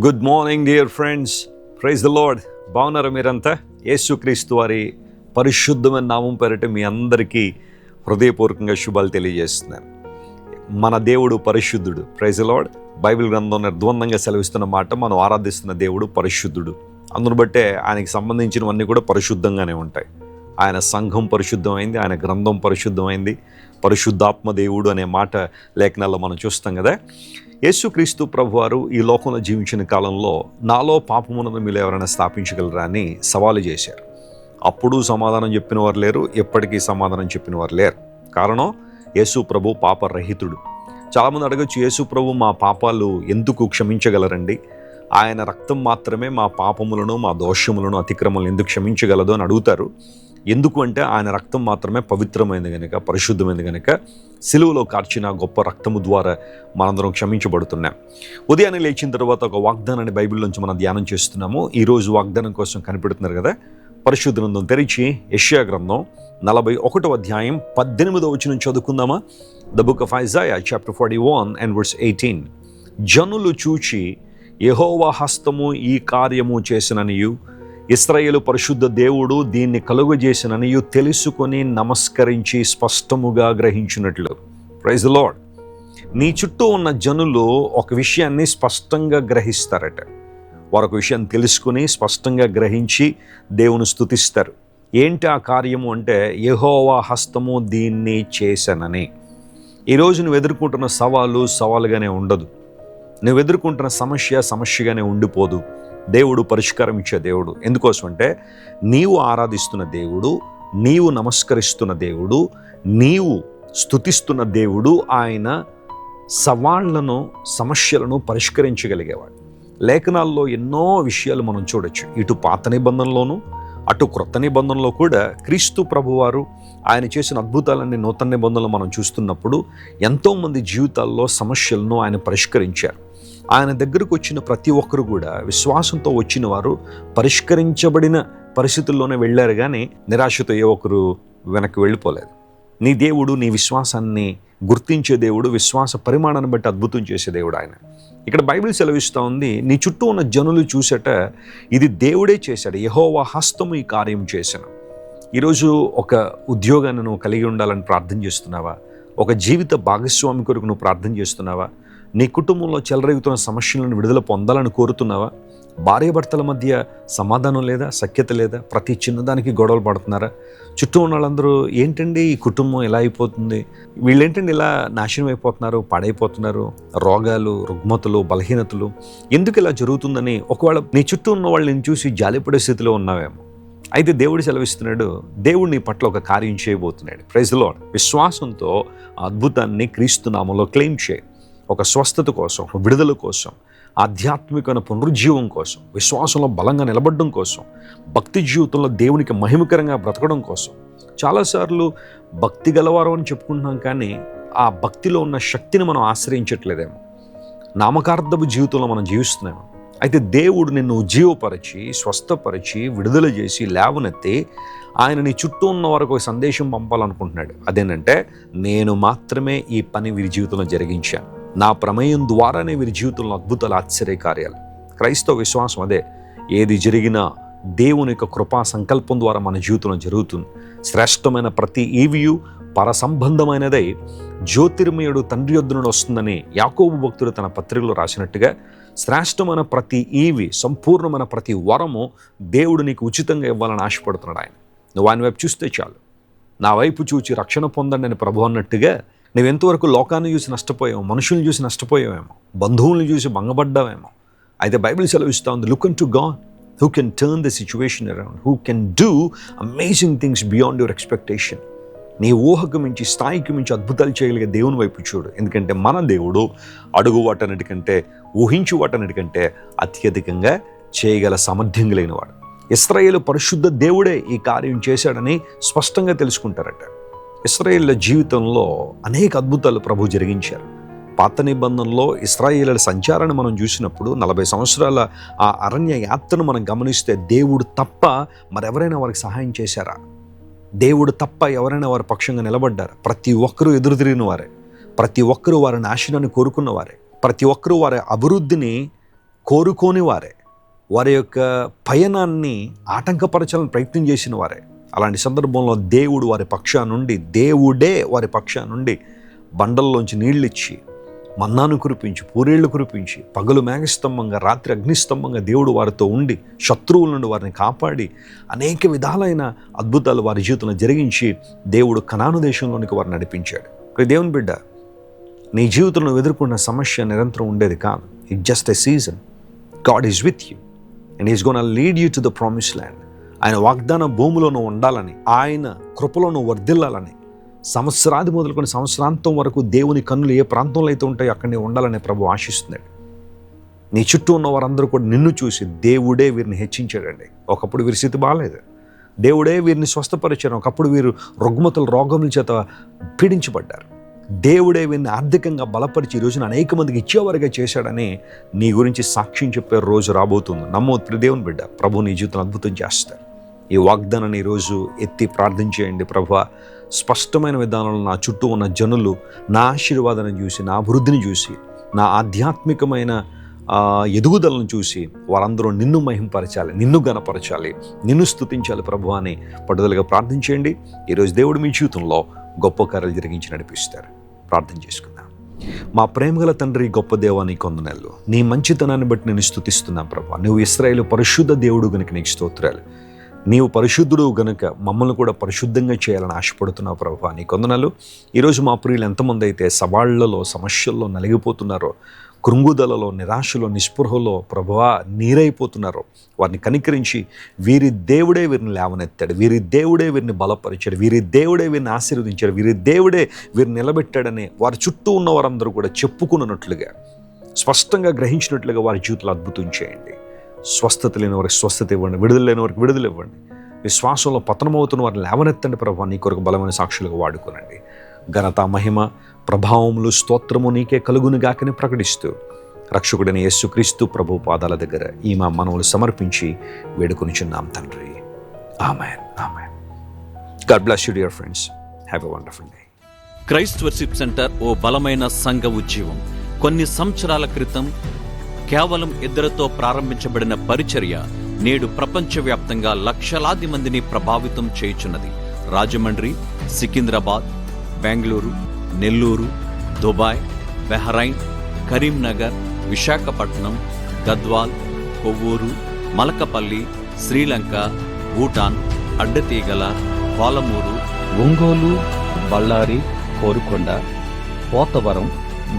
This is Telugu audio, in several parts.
Good morning dear friends, praise the lord. బాగున్నారా మీరంతా? యేసుక్రీస్తు వారి పరిశుద్ధమైన నామం పేరిట మీ అందరికీ హృదయపూర్వకంగా శుభాలు తెలియజేస్తున్నాను. మన దేవుడు పరిశుద్ధుడు. Praise the lord. బైబిల్ గ్రంథం నిర్ద్వందంగా సెలవిస్తున్న మాట, మనం ఆరాధిస్తున్న దేవుడు పరిశుద్ధుడు. అందును బట్టే ఆయనకి సంబంధించినవన్నీ కూడా పరిశుద్ధంగానే ఉంటాయి. ఆయన సంఘం పరిశుద్ధమైంది, ఆయన గ్రంథం పరిశుద్ధమైంది. పరిశుద్ధాత్మ దేవుడు అనే మాట లేఖనాల్లో మనం చూస్తాం కదా. యేసుక్రీస్తు ప్రభువారు ఈ లోకంలో జీవించిన కాలంలో నాలో పాపములను మీరు ఎవరైనా స్థాపించగలరా అని సవాలు చేశారు. అప్పుడు సమాధానం చెప్పిన వారు లేరు, ఎప్పటికీ సమాధానం చెప్పిన వారు లేరు. కారణం, యేసు ప్రభు పాపరహితుడు. చాలామంది అడగచ్చు, యేసు ప్రభు మా పాపాలు ఎందుకు క్షమించగలరండి? ఆయన రక్తం మాత్రమే మా పాపములను, మా దోషములను, అతిక్రమలను ఎందుకు క్షమించగలదు అని అడుగుతారు. ఎందుకు అంటే ఆయన రక్తం మాత్రమే పవిత్రమైనది కనుక, పరిశుద్ధమైనది కనుక, సిలువలో కార్చిన గొప్ప రక్తము ద్వారా మనందరం క్షమించబడుతున్నాం. ఉదయాన్నే లేచిన తర్వాత ఒక వాగ్దానాన్ని బైబిల్ నుంచి మనం ధ్యానం చేస్తున్నాము. ఈరోజు వాగ్దానం కోసం కనిపెడుతున్నారు కదా. పరిశుద్ధ గ్రంథం తెరిచి యెషయా గ్రంథం 41వ అధ్యాయం 18వ వచనం చదువుకుందామా? The book of Isaiah chapter 41 and verse 18. జనులు చూచి యెహోవా హస్తము ఈ కార్యము చేసిననియు, ఇశ్రాయేలు పరిశుద్ధ దేవుడు దీన్ని కలుగజేసిననియు తెలుసుకొని నమస్కరించి స్పష్టముగా గ్రహించినట్లు. Praise the lord. నీ చుట్టూ ఉన్న జనులు ఒక విషయాన్ని స్పష్టంగా గ్రహిస్తారట. వారు ఒక విషయాన్ని తెలుసుకుని స్పష్టంగా గ్రహించి దేవుని స్తుతిస్తారు. ఏంటి ఆ కార్యము అంటే, యెహోవా హస్తము దీన్ని చేశానని. ఈరోజు నువ్వు ఎదుర్కొంటున్న సవాలుగానే ఉండదు. నువ్వు ఎదుర్కొంటున్న సమస్యగానే ఉండిపోదు. దేవుడు పరిష్కారం ఇచ్చే దేవుడు. ఎందుకోసం అంటే, నీవు ఆరాధిస్తున్న దేవుడు, నీవు నమస్కరిస్తున్న దేవుడు, నీవు స్తుతిస్తున్న దేవుడు ఆయన సవాళ్లను, సమస్యలను పరిష్కరించగలిగేవాడు. లేఖనాల్లో ఎన్నో విషయాలు మనం చూడొచ్చు. ఇటు పాత నిబంధనలోను, అటు క్రొత్త నిబంధనలో కూడా క్రీస్తు ప్రభువారు ఆయన చేసిన అద్భుతాలన్నీ నూతన నిబంధనలు మనం చూస్తున్నప్పుడు ఎంతోమంది జీవితాల్లో సమస్యలను ఆయన పరిష్కరించారు. ఆయన దగ్గరకు వచ్చిన ప్రతి ఒక్కరు కూడా విశ్వాసంతో వచ్చిన వారు పరిష్కరించబడిన పరిస్థితుల్లోనే వెళ్ళారు, కానీ నిరాశతో ఏ ఒక్కరు వెనక్కి వెళ్ళిపోలేదు. నీ దేవుడు నీ విశ్వాసాన్ని గుర్తించే దేవుడు, విశ్వాస పరిమాణాన్ని బట్టి అద్భుతం చేసే దేవుడు ఆయన. ఇక్కడ బైబిల్ సెలవిస్తూ ఉంది, నీ చుట్టూ ఉన్న జనులు చూసేట ఇది దేవుడే చేశాడు, యెహోవా హస్తము ఈ కార్యం చేశాను. ఈరోజు ఒక ఉద్యోగాన్ని నువ్వు కలిగి ఉండాలని ప్రార్థన చేస్తున్నావా? ఒక జీవిత భాగస్వామి కొరకు నువ్వు ప్రార్థన చేస్తున్నావా? నీ కుటుంబంలో చెలరేగుతున్న సమస్యలను విడుదల పొందాలని కోరుతున్నావా? భార్యాభర్తల మధ్య సమాధానం లేదా, సఖ్యత లేదా? ప్రతి చిన్నదానికి గొడవలు పడుతున్నారా? చుట్టూ ఉన్న వాళ్ళందరూ ఏంటండి ఈ కుటుంబం ఎలా అయిపోతుంది, వీళ్ళేంటండి ఇలా నాశనం అయిపోతున్నారు, పాడైపోతున్నారు, రోగాలు, రుగ్మతలు, బలహీనతలు, ఎందుకు ఇలా జరుగుతుందని ఒకవేళ నీ చుట్టూ ఉన్న వాళ్ళని చూసి జాలిపడే స్థితిలో ఉన్నావేమో. అయితే దేవుడు సెలవిస్తున్నాడు, దేవుడు నీ పట్ల ఒక కార్యం చేయబోతున్నాడు. Praise the lord. విశ్వాసంతో ఆ అద్భుతాన్ని క్రీస్తు నామములో క్లెయిమ్ చేయి. ఒక స్వస్థత కోసం, ఒక విడుదల కోసం, ఆధ్యాత్మికమైన పునరుజ్జీవం కోసం, విశ్వాసంలో బలంగా నిలబడడం కోసం, భక్తి జీవితంలో దేవునికి మహిమకరంగా బ్రతకడం కోసం. చాలాసార్లు భక్తి గలవారు అని చెప్పుకుంటున్నాం, కానీ ఆ భక్తిలో ఉన్న శక్తిని మనం ఆశ్రయించట్లేదేమో. నామకార్థపు జీవితంలో మనం జీవిస్తున్నాము. అయితే దేవుడు నిన్ను ఉజ్జీవపరిచి, స్వస్థపరిచి, విడుదల చేసి, లేవనెత్తి ఆయన నీ చుట్టూ ఉన్న వారికి ఒక సందేశం పంపాలనుకుంటున్నాడు. అదేంటంటే, నేను మాత్రమే ఈ పని వీరి జీవితంలో జరిగించాను, నా ప్రమేయం ద్వారానే వీరి జీవితంలో అద్భుతాలు, ఆశ్చర్యకార్యాలు. క్రైస్తవ విశ్వాసం అదే. ఏది జరిగినా దేవుని యొక్క కృపా సంకల్పం ద్వారా మన జీవితంలో జరుగుతుంది. శ్రేష్టమైన ప్రతి ఈవియు పరసంబంధమైనదై జ్యోతిర్మయుడు తండ్రి యొద్ద నుండి వస్తుందని యాకోబు భక్తుడు తన పత్రికలో రాసినట్టుగా, శ్రేష్టమైన ప్రతి ఈవి, సంపూర్ణమైన ప్రతి వరము దేవుడు నీకు ఉచితంగా ఇవ్వాలని ఆశపడుతున్నాడు ఆయన. నువ్వు ఆయన వైపు చూస్తే చాలు. నా వైపు చూచి రక్షణ పొందండి అని ప్రభు అన్నట్టుగా, నువ్వెంతవరకు లోకాన్ని చూసి నష్టపోయావు, మనుషుల్ని చూసి నష్టపోయావేమో, బంధువుల్ని చూసి భంగపడ్డావేమో. అయితే బైబిల్ సెలవిస్తూ ఉంది, look an to God who can turn the situation around, who can do amazing things beyond your expectation. నీ ఊహకు మించి, స్థాయికి మించి అద్భుతాలు చేయగలిగే దేవుని వైపు చూడు. ఎందుకంటే మన దేవుడు అడుగు వాటన్నిటికంటే, ఊహించు వాటన్నిటికంటే అత్యధికంగా చేయగల సామర్థ్యం కలిగిన వాడు. ఇశ్రాయేలు పరిశుద్ధ దేవుడే ఈ కార్యం చేశాడని స్పష్టంగా తెలుసుకుంటారట. ఇశ్రాయేలు జీవితంలో అనేక అద్భుతాలు ప్రభు జరిగించారు. పాత నిబంధనలో ఇశ్రాయేలుల సంచారాన్ని మనం చూసినప్పుడు 40 సంవత్సరాల ఆ అరణ్య యాత్రను మనం గమనిస్తే, దేవుడు తప్ప మరెవరైనా వారికి సహాయం చేశారా? దేవుడు తప్ప ఎవరైనా వారి పక్షంగా నిలబడ్డారు? ప్రతి ఒక్కరూ ఎదురు తిరిగిన వారే, ప్రతి ఒక్కరూ వారి నాశనాన్ని కోరుకున్నవారే, ప్రతి ఒక్కరూ వారి అభివృద్ధిని కోరుకోని వారే, వారి యొక్క పయనాన్ని ఆటంకపరచాలని ప్రయత్నం చేసిన వారే. అలాంటి సందర్భంలో దేవుడే వారి పక్షా నుండి బండల్లోంచి నీళ్ళిచ్చి, మన్నాను కురిపించి, పూరేళ్లు కురిపించి, పగలు మేఘస్తంభంగా, రాత్రి అగ్నిస్తంభంగా దేవుడు వారితో ఉండి శత్రువుల నుండి వారిని కాపాడి అనేక విధాలైన అద్భుతాలు వారి జీవితంలో జరిగించి దేవుడు కనాను దేశంలోనికి వారిని నడిపించాడు. దేవుని బిడ్డ, నీ జీవితంలో ఎదుర్కొన్న సమస్య నిరంతరం ఉండేది కాదు. It just a season. God is with you and is gonna lead you to the promise land. ఆయన వాగ్దాన భూమిలోనూ ఉండాలని, ఆయన కృపలోనూ వర్ధిల్లాలని, సంవత్సరాది మొదలుకొని సంవత్సరాంతం వరకు దేవుని కన్నులు ఏ ప్రాంతంలో అయితే ఉంటాయో అక్కడనే ఉండాలని ప్రభు ఆశిస్తున్నాడు. నీ చుట్టూ ఉన్న వారందరూ కూడా నిన్ను చూసి దేవుడే వీరిని హెచ్చించాడండి. ఒకప్పుడు వీరి స్థితి బాగాలేదు, దేవుడే వీరిని స్వస్థపరిచారు. ఒకప్పుడు వీరు రోగముల చేత పీడించబడ్డారు. దేవుడే వీరిని ఆర్థికంగా బలపరిచి ఈ రోజున అనేక మందికి ఇచ్చేవారుగా చేశాడని నీ గురించి సాక్ష్యం చెప్పే రోజు రాబోతుంది. నమ్మొద్దు దేవుని బిడ్డ, ప్రభు నీ జీవితం అద్భుతం చేస్తారు. ఈ వాగ్దానాన్ని ఈరోజు ఎత్తి ప్రార్థించేయండి. ప్రభువా, స్పష్టమైన విధానంలో నా చుట్టూ ఉన్న జనులు నా ఆశీర్వాదాన్ని చూసి, నా అభివృద్ధిని చూసి, నా ఆధ్యాత్మికమైన ఎదుగుదలను చూసి వారందరూ నిన్ను మహింపరచాలి, నిన్ను గణపరచాలి, నిన్ను స్తుతించాలి ప్రభువా అని పట్టుదలగా ప్రార్థించేయండి. ఈరోజు దేవుడు మీ జీవితంలో గొప్ప కార్యాలు జరిగించి నడిపిస్తారు. ప్రార్థన చేసుకుందాం. మా ప్రేమగల తండ్రి, గొప్ప దేవా, నీ కొందనాలు, నీ మంచితనాన్ని బట్టి నేను స్తుతిస్తున్నాను ప్రభువా. నువ్వు ఇశ్రాయేలు పరిశుద్ధ దేవుడు గనుక నీకు స్తోత్రాలు. నీవు పరిశుద్ధుడు గనుక మమ్మల్ని కూడా పరిశుద్ధంగా చేయాలని ఆశపడుతున్నావు ప్రభువా, నీ కొందనాలు. ఈరోజు మా ప్రియులు ఎంతమంది అయితే సవాళ్లలో, సమస్యల్లో నలిగిపోతున్నారో, కృంగుదలలో, నిరాశలో, నిస్పృహలో ప్రభువా నీరైపోతున్నారో వారిని కనికరించి వీరి దేవుడే వీరిని లేవనెత్తాడు, వీరి దేవుడే వీరిని బలపరిచాడు, వీరి దేవుడే వీరిని ఆశీర్వదించాడు, వీరి దేవుడే వీరిని నిలబెట్టాడని వారి చుట్టూ ఉన్న వారందరూ కూడా చెప్పుకున్నట్లుగా, స్పష్టంగా గ్రహించినట్లుగా వారి జీవితంలో అద్భుతం చేయండి. స్వస్థత లేని వారికి స్వస్థత ఇవ్వండి, విడుదల లేని వారికి విడుదల ఇవ్వండి. విశ్వాసంలో పతనమవుతున్న వారిని లేవనెత్తండి ప్రభువా, నీ కొరకు బలమైన సాక్షులుగా వాడుకోనండి. ఘనత, మహిమ, ప్రభావములు, స్తోత్రము నీకే కలుగునుగాకని ప్రకటిస్తూ రక్షకుడైన యేసుక్రీస్తు ప్రభు పాదాల దగ్గర ఈ మా మనవులు సమర్పించి వేడుకొనిచున్నాం తండ్రి. ఆమేన్, ఆమేన్. God bless you dear friends. Have a wonderful day. Christ Worship Centre ఓ బలమైన సంఘ ఉజ్జీవం. కొన్ని సంవత్సరాల క్రితం కేవలం 2 ప్రారంభించబడిన పరిచర్య నేడు ప్రపంచవ్యాప్తంగా లక్షలాది మందిని ప్రభావితం చేయుచున్నది. రాజమండ్రి, సికింద్రాబాద్, బెంగళూరు, నెల్లూరు, దుబాయ్, బెహ్రైన్, కరీంనగర్, విశాఖపట్నం, గద్వాల్, కొవ్వూరు, మలకపల్లి, శ్రీలంక, భూటాన్, అడ్డతీగల, పాలమూరు, ఒంగోలు, బళ్ళారి, కోరుకొండ, పోతవరం,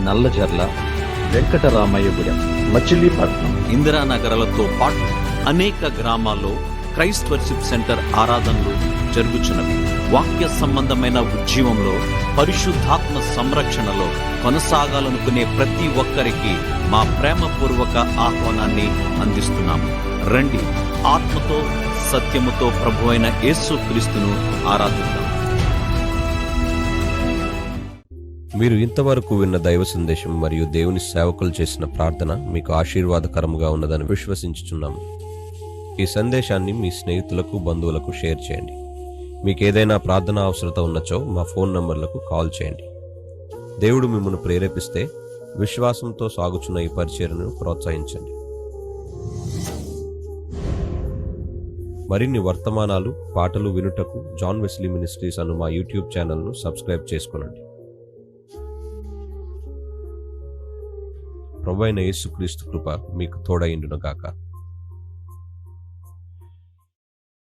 నల్లజర్ల, వెంకటరామయ్యగూడెం, మచిలీపట్నం, ఇందిరానగర్లతో పాటు అనేక గ్రామాల్లో క్రైస్ట్ వర్షిప్ సెంటర్ ఆరాధనలు జరుగుచున్నవి. వాక్య సంబంధమైన ఉజ్జీవంలో, పరిశుద్ధాత్మ సంరక్షణలో కొనసాగాలనుకునే ప్రతి ఒక్కరికి మా ప్రేమపూర్వక ఆహ్వానాన్ని అందిస్తున్నాము. రండి, ఆత్మతో సత్యముతో ప్రభువైన యేసుక్రీస్తును ఆరాధిద్దాం. మీరు ఇంతవరకు విన్న దైవ సందేశం మరియు దేవుని సేవకులు చేసిన ప్రార్థన మీకు ఆశీర్వాదకరముగా ఉన్నదని విశ్వసించుచున్నాము. ఈ సందేశాన్ని మీ స్నేహితులకు, బంధువులకు షేర్ చేయండి. మీకు ఏదైనా ప్రార్థన అవసరత ఉన్నచో మా ఫోన్ నంబర్లకు కాల్ చేయండి. దేవుడు మిమ్మల్ని ప్రేరేపిస్తే విశ్వాసంతో సాగుచున్న ఈ పరిచర్యను ప్రోత్సహించండి. మరిన్ని వర్తమానాలు, పాటలు వినుటకు జాన్ వెస్లీ మినిస్ట్రీస్ అను మా యూట్యూబ్ ఛానల్ను సబ్స్క్రైబ్ చేసుకొనండి. ప్రభువైన యేసుక్రీస్తు కృప మీకు తోడైండును గాక.